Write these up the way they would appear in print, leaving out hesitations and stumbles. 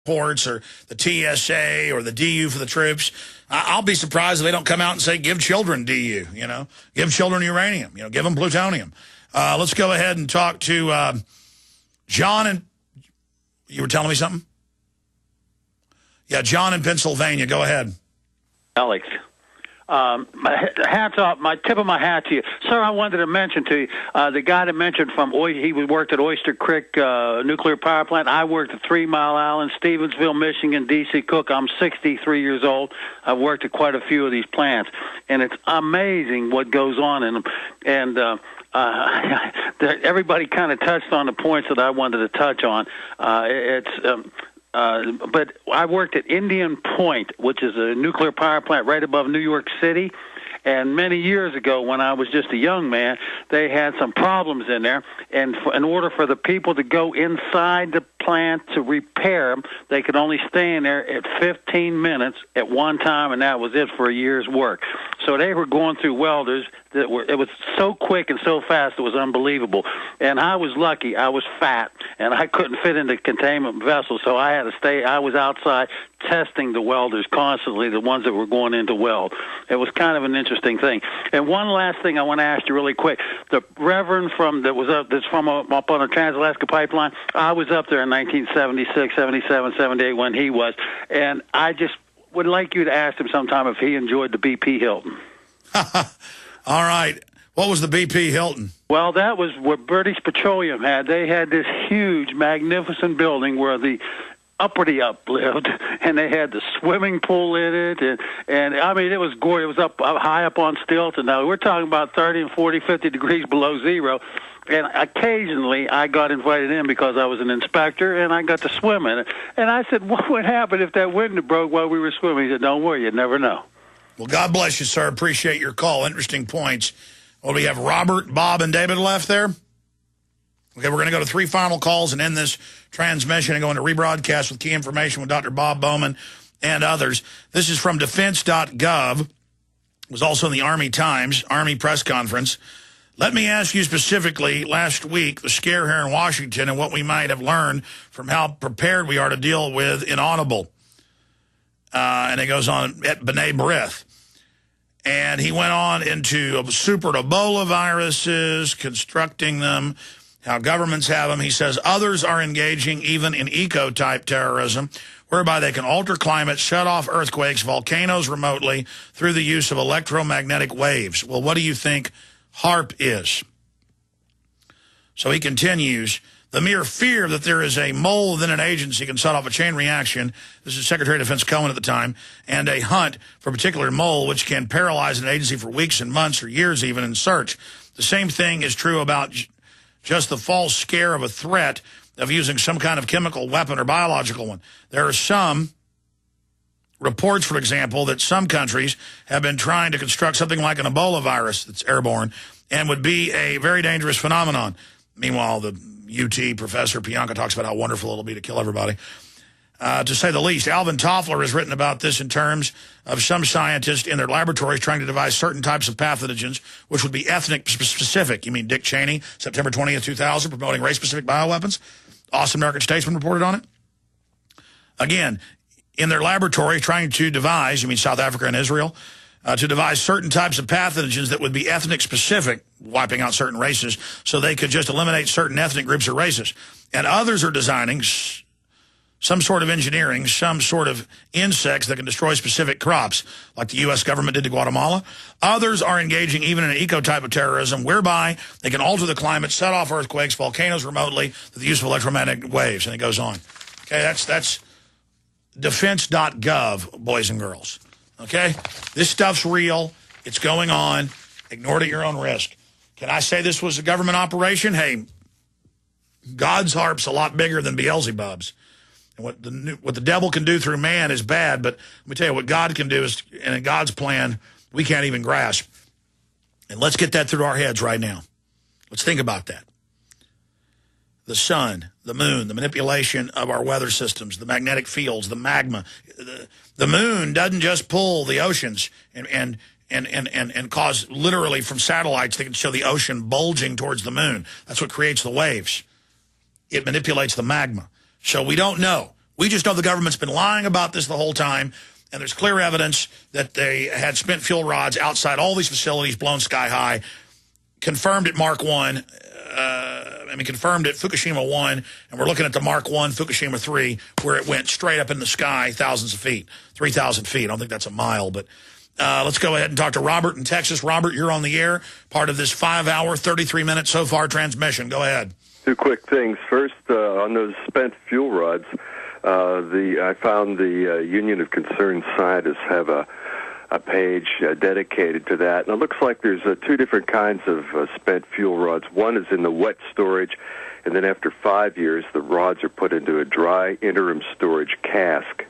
ports or the TSA or the DU for the troops. I'll be surprised if they don't come out and say, give children DU, you know, give children uranium, you know, give them plutonium. Let's go ahead and talk to John. And you were telling me something? Yeah, John in Pennsylvania. Go ahead. Alex. My hats off, my tip of my hat to you. Sir, I wanted to mention to you, the guy that mentioned he worked at Oyster Creek nuclear power plant. I worked at 3 Mile Island, Stevensville, Michigan, D.C. Cook. I'm 63 years old. I've worked at quite a few of these plants, and it's amazing what goes on in them. And everybody kind of touched on the points that I wanted to touch on. But I worked at Indian Point, which is a nuclear power plant right above New York City. And many years ago, when I was just a young man, they had some problems in there. And in order for the people to go inside the plant to repair them, they could only stay in there at 15 minutes at one time, and that was it for a year's work. So they were going through welders it was so quick and so fast, it was unbelievable. And I was lucky. I was fat, and I couldn't fit into containment vessels, so I had to stay. I was outside testing the welders constantly, the ones that were going into weld. It was kind of an interesting thing. And one last thing I want to ask you really quick. The Reverend that's from up on the Trans-Alaska Pipeline, I was up there in 1976, 77, 78 when he was, and I just would like you to ask him sometime if he enjoyed the BP Hilton. All right. What was the BP Hilton? Well, that was what British Petroleum had. They had this huge, magnificent building where the uppity up lived, and they had the swimming pool in it, and I mean, it was gorgeous. It was up high up on stilts, and now we're talking about 30 and 40, 50 degrees below zero. And occasionally I got invited in because I was an inspector, and I got to swim in it. And I said, what would happen if that window broke while we were swimming? He said, don't worry, you never know. Well, God bless you, sir. Appreciate your call. Interesting points. Well, we have Robert, Bob, and David left there. Okay, we're going to go to 3 final calls and end this transmission and go into rebroadcast with key information with Dr. Bob Bowman and others. This is from defense.gov. It was also in the Army Times, Army press conference. Let me ask you specifically, last week, the scare here in Washington and what we might have learned from how prepared we are to deal with inaudible. And it goes on at B'nai B'rith. And he went on into super Ebola viruses, constructing them, how governments have them. He says others are engaging even in eco-type terrorism, whereby they can alter climate, shut off earthquakes, volcanoes remotely through the use of electromagnetic waves. Well, what do you think HARP is? So he continues, the mere fear that there is a mole within an agency can set off a chain reaction. This is Secretary of Defense Cohen at the time, and a hunt for a particular mole, which can paralyze an agency for weeks and months or years even in search. The same thing is true about just the false scare of a threat of using some kind of chemical weapon or biological one. There are some reports, for example, that some countries have been trying to construct something like an Ebola virus that's airborne and would be a very dangerous phenomenon. Meanwhile, the UT professor Pianka talks about how wonderful it'll be to kill everybody. To say the least, Alvin Toffler has written about this in terms of some scientists in their laboratories trying to devise certain types of pathogens, which would be ethnic specific. You mean Dick Cheney, September 20th, 2000, promoting race-specific bioweapons? Awesome American Statesman reported on it. Again, in their laboratory trying to devise, you mean South Africa and Israel, to devise certain types of pathogens that would be ethnic specific, wiping out certain races, so they could just eliminate certain ethnic groups or races. And others are designing some sort of engineering, some sort of insects that can destroy specific crops, like the U.S. government did to Guatemala. Others are engaging even in an eco-type of terrorism, whereby they can alter the climate, set off earthquakes, volcanoes remotely, through the use of electromagnetic waves, and it goes on. Okay, that's defense.gov, boys and girls. Okay? This stuff's real. It's going on. Ignore it at your own risk. Can I say this was a government operation? Hey, God's harp's a lot bigger than Beelzebub's. And what the devil can do through man is bad, but let me tell you, what God can do is, and in God's plan, we can't even grasp. And let's get that through our heads right now. Let's think about that. The sun, the moon, the manipulation of our weather systems, the magnetic fields, the magma. The moon doesn't just pull the oceans and cause, literally from satellites, they can show the ocean bulging towards the moon. That's what creates the waves. It manipulates the magma. So we don't know. We just know the government's been lying about this the whole time, and there's clear evidence that they had spent fuel rods outside all these facilities blown sky high. Confirmed at Mark 1, confirmed at Fukushima 1, and we're looking at the Mark 1, Fukushima 3, where it went straight up in the sky, thousands of feet, 3,000 feet. I don't think that's a mile, but let's go ahead and talk to Robert in Texas. Robert, you're on the air, part of this 5-hour, 33-minute so far transmission. Go ahead. Two quick things. First, on those spent fuel rods, I found the Union of Concerned Scientists have a page dedicated to that. And it looks like there's two different kinds of spent fuel rods. One is in the wet storage, and then after 5 years, the rods are put into a dry interim storage cask.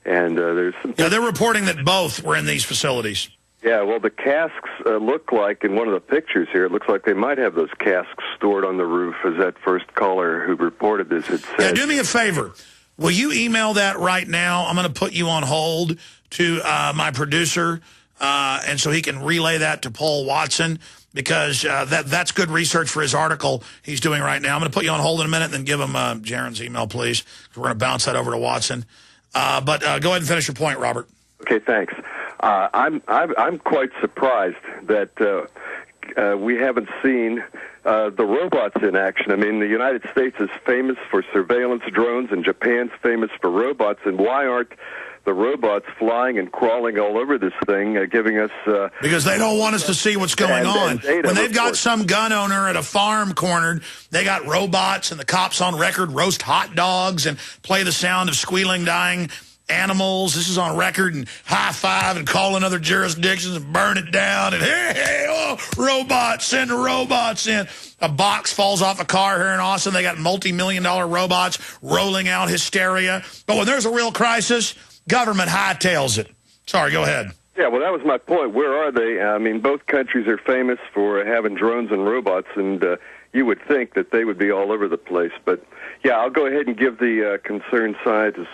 And there's some... Yeah, they're reporting that both were in these facilities. Yeah, well, the casks look like, in one of the pictures here, it looks like they might have those casks stored on the roof, as that first caller who reported this had said. Yeah, do me a favor. Will you email that right now? I'm going to put you on hold to my producer, and so he can relay that to Paul Watson, because that's good research for his article he's doing right now. I'm going to put you on hold in a minute, and then give him Jaron's email, please. We're going to bounce that over to Watson. But go ahead and finish your point, Robert. Okay, thanks. I'm quite surprised that we haven't seen the robots in action. I mean, the United States is famous for surveillance drones, and Japan's famous for robots. And why aren't the robots flying and crawling all over this thing, giving us... because they don't want us to see what's going on. When they've got some gun owner at a farm cornered, they got robots, and the cops on record roast hot dogs and play the sound of squealing, dying animals. This is on record, and high five and call in other jurisdictions and burn it down. And hey, oh, robots, send robots in. A box falls off a car here in Austin. They got multi-million-dollar robots rolling out hysteria. But when there's a real crisis, government hightails it. Sorry, go ahead. Yeah, well, that was my point. Where are they? I mean, both countries are famous for having drones and robots, and you would think that they would be all over the place. But, yeah, I'll go ahead and give the concerned scientists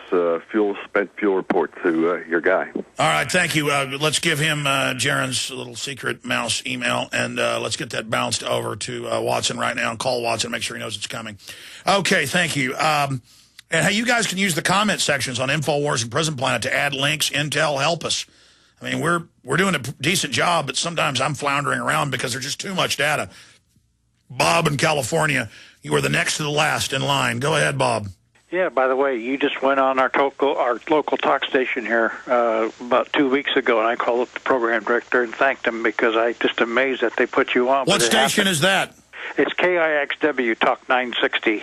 spent fuel report to your guy. All right, thank you. Let's give him Jaron's little secret mouse email, and let's get that bounced over to Watson right now, and call Watson, make sure he knows it's coming. Okay, thank you. And, hey, you guys can use the comment sections on InfoWars and Prison Planet to add links, intel, help us. I mean, we're doing a decent job, but sometimes I'm floundering around because there's just too much data. Bob in California, you were the next to the last in line. Go ahead, Bob. Yeah, by the way, you just went on our local talk station here about 2 weeks ago, and I called up the program director and thanked him because I just amazed that they put you on. What station is that? It's KIXW Talk 960,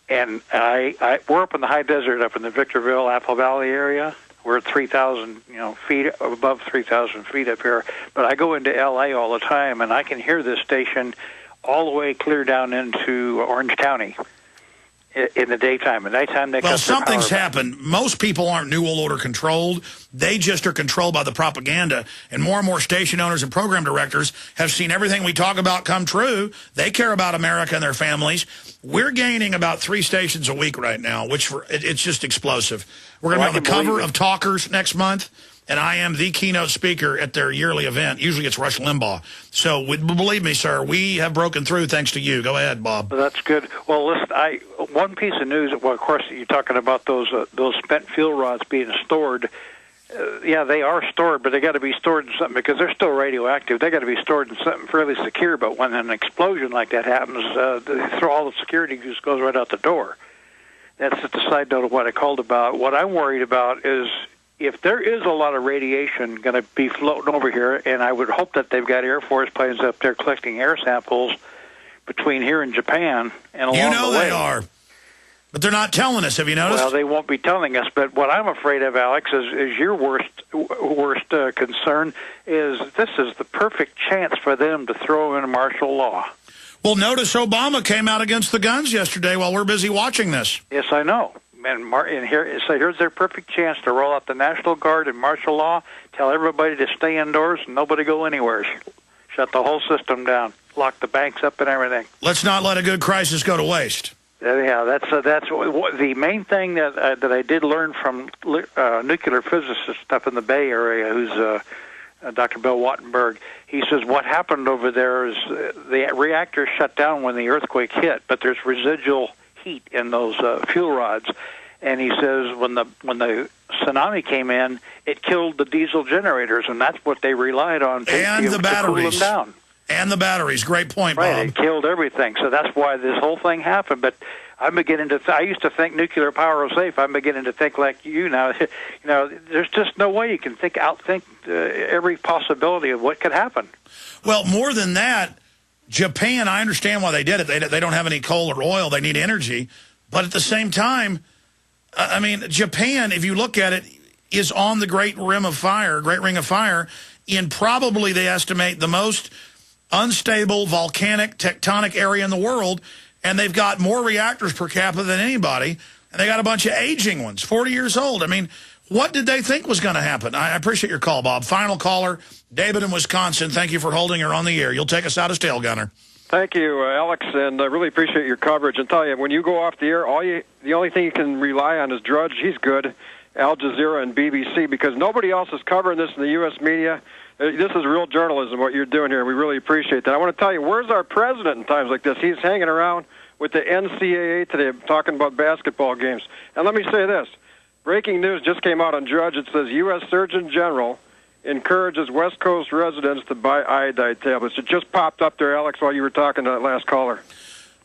and we're up in the high desert, up in the Victorville, Apple Valley area. We're at 3,000, feet, above 3,000 feet up here. But I go into L.A. all the time, and I can hear this station all the way clear down into Orange County in the daytime. At nighttime, they well, something's happened. Most people aren't New World Order controlled. They just are controlled by the propaganda. And more station owners and program directors have seen everything we talk about come true. They care about America and their families. We're gaining about 3 stations a week right now, which it's just explosive. We're going to have a cover of Talkers next month, and I am the keynote speaker at their yearly event. Usually it's Rush Limbaugh. So believe me, sir, we have broken through thanks to you. Go ahead, Bob. Well, that's good. Well, listen, one piece of news, well, of course, you're talking about those spent fuel rods being stored. Yeah, they are stored, but they got to be stored in something because they're still radioactive. They got to be stored in something fairly secure. But when an explosion like that happens, all the security just goes right out the door. That's just a side note of what I called about. What I'm worried about is if there is a lot of radiation going to be floating over here, and I would hope that they've got Air Force planes up there collecting air samples between here and Japan and along the way. You know they are. But they're not telling us. Have you noticed? Well, they won't be telling us. But what I'm afraid of, Alex, is your worst concern is this is the perfect chance for them to throw in martial law. Well, notice Obama came out against the guns yesterday while we're busy watching this. Yes, I know. And here's their perfect chance to roll out the National Guard and martial law, tell everybody to stay indoors and nobody go anywhere. Shut the whole system down, lock the banks up and everything. Let's not let a good crisis go to waste. Yeah, that's the main thing that I did learn from nuclear physicist up in the Bay Area, who's Dr. Bill Wattenberg. He says what happened over there is the reactor shut down when the earthquake hit, but there's residual heat in those fuel rods, And he says when the tsunami came in, it killed the diesel generators, and that's what they relied on to cool them down. And the batteries. Great point, Bob. Right, it killed everything. So that's why this whole thing happened. But I'm beginning to. I used to think nuclear power was safe. I'm beginning to think like you now. There's just no way you can outthink every possibility of what could happen. Well, more than that, Japan. I understand why they did it. They don't have any coal or oil. They need energy. But at the same time, I mean, Japan, if you look at it, is on the Great Ring of Fire, in probably, they estimate, the most unstable volcanic tectonic area in the world, and they've got more reactors per capita than anybody, and they got a bunch of aging ones, 40 years old. I mean, what did they think was going to happen? I appreciate your call, Bob. Final caller, David in Wisconsin. Thank you for holding her on the air. You'll take us out as tail gunner. Thank you, Alex, and I really appreciate your coverage. And tell you, when you go off the air, the only thing you can rely on is Drudge. He's good, Al Jazeera and BBC, because nobody else is covering this in the U.S. media. This is real journalism, what you're doing here. We really appreciate that. I want to tell you, where's our president in times like this? He's hanging around with the NCAA today talking about basketball games. And let me say this. Breaking news just came out on Drudge. It says U.S. Surgeon General encourages West Coast residents to buy iodine tablets. It just popped up there, Alex, while you were talking to that last caller.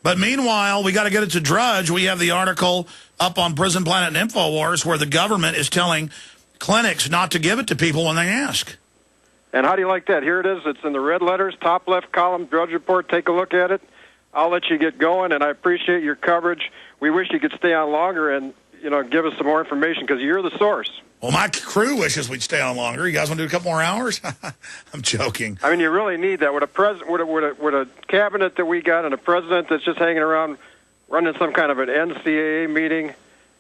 But meanwhile, we got to get it to Drudge. We have the article up on Prison Planet and InfoWars where the government is telling clinics not to give it to people when they ask. And how do you like that? Here it is. It's in the red letters, top left column, Drudge Report. Take a look at it. I'll let you get going, and I appreciate your coverage. We wish you could stay on longer and, give us some more information because you're the source. Well, my crew wishes we'd stay on longer. You guys want to do a couple more hours? I'm joking. I mean, you really need that. With a cabinet that we got and a president that's just hanging around running some kind of an NCAA meeting,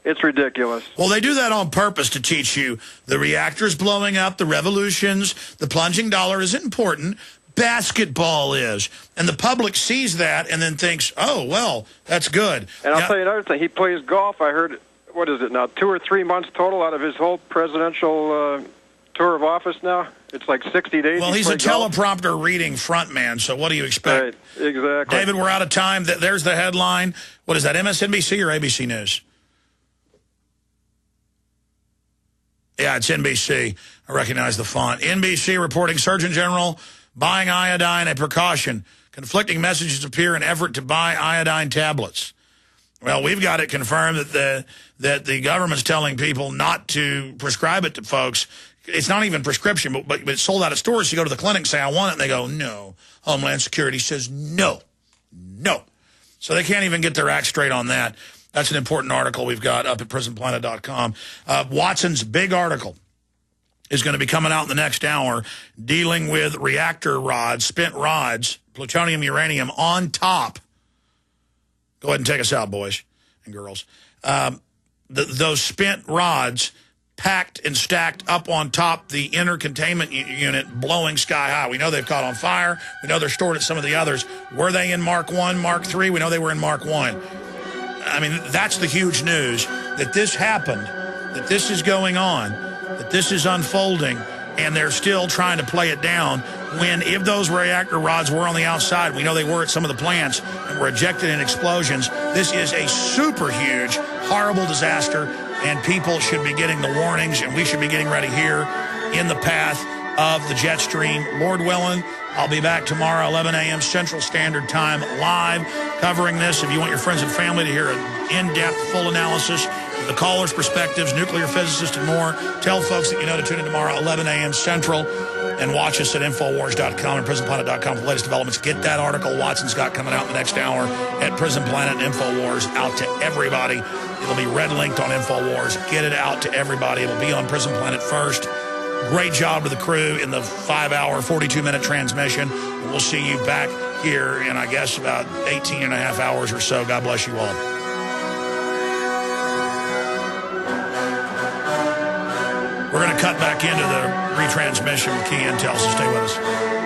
it's ridiculous. Well, they do that on purpose to teach you the reactors blowing up, the revolutions, the plunging dollar isn't important. Basketball is. And the public sees that and then thinks, oh, well, that's good. And I'll tell you another thing. He plays golf. I heard, 2 or 3 months total out of his whole presidential tour of office now? It's like 60 days. Well, he's a teleprompter reading front man, so what do you expect? Right, exactly. David, we're out of time. There's the headline. What is that, MSNBC or ABC News? Yeah, it's NBC. I recognize the font. NBC reporting Surgeon General buying iodine, a precaution. Conflicting messages appear in effort to buy iodine tablets. Well, we've got it confirmed that the government's telling people not to prescribe it to folks. It's not even prescription, but it's sold out at stores. You go to the clinic and say, I want it, and they go, no. Homeland Security says, no. No. So they can't even get their act straight on that. That's an important article we've got up at prisonplanet.com. Watson's big article is going to be coming out in the next hour dealing with reactor rods, spent rods, plutonium, uranium on top. Go ahead and take us out, boys and girls. Those spent rods packed and stacked up on top the inner containment unit blowing sky high. We know they've caught on fire. We know they're stored at some of the others. Were they in Mark 1, Mark 3? We know they were in Mark 1. I mean, that's the huge news, that this happened, that this is going on, that this is unfolding, and they're still trying to play it down when, if those reactor rods were on the outside, we know they were at some of the plants and were ejected in explosions. This is a super huge, horrible disaster, and people should be getting the warnings, and we should be getting ready here in the path of the jet stream. Lord willing, I'll be back tomorrow, 11 a.m. Central Standard Time, live, covering this. If you want your friends and family to hear an in-depth, full analysis of the callers' perspectives, nuclear physicists, and more, tell folks that you know to tune in tomorrow, 11 a.m. Central, and watch us at Infowars.com and PrisonPlanet.com for the latest developments. Get that article Watson's got coming out in the next hour at Prison Planet and Infowars out to everybody. It'll be red-linked on Infowars. Get it out to everybody. It'll be on Prison Planet first. Great job to the crew in the 5-hour, 42-minute transmission. We'll see you back here in, I guess, about 18 and a half hours or so. God bless you all. We're going to cut back into the retransmission with key intel, so stay with us.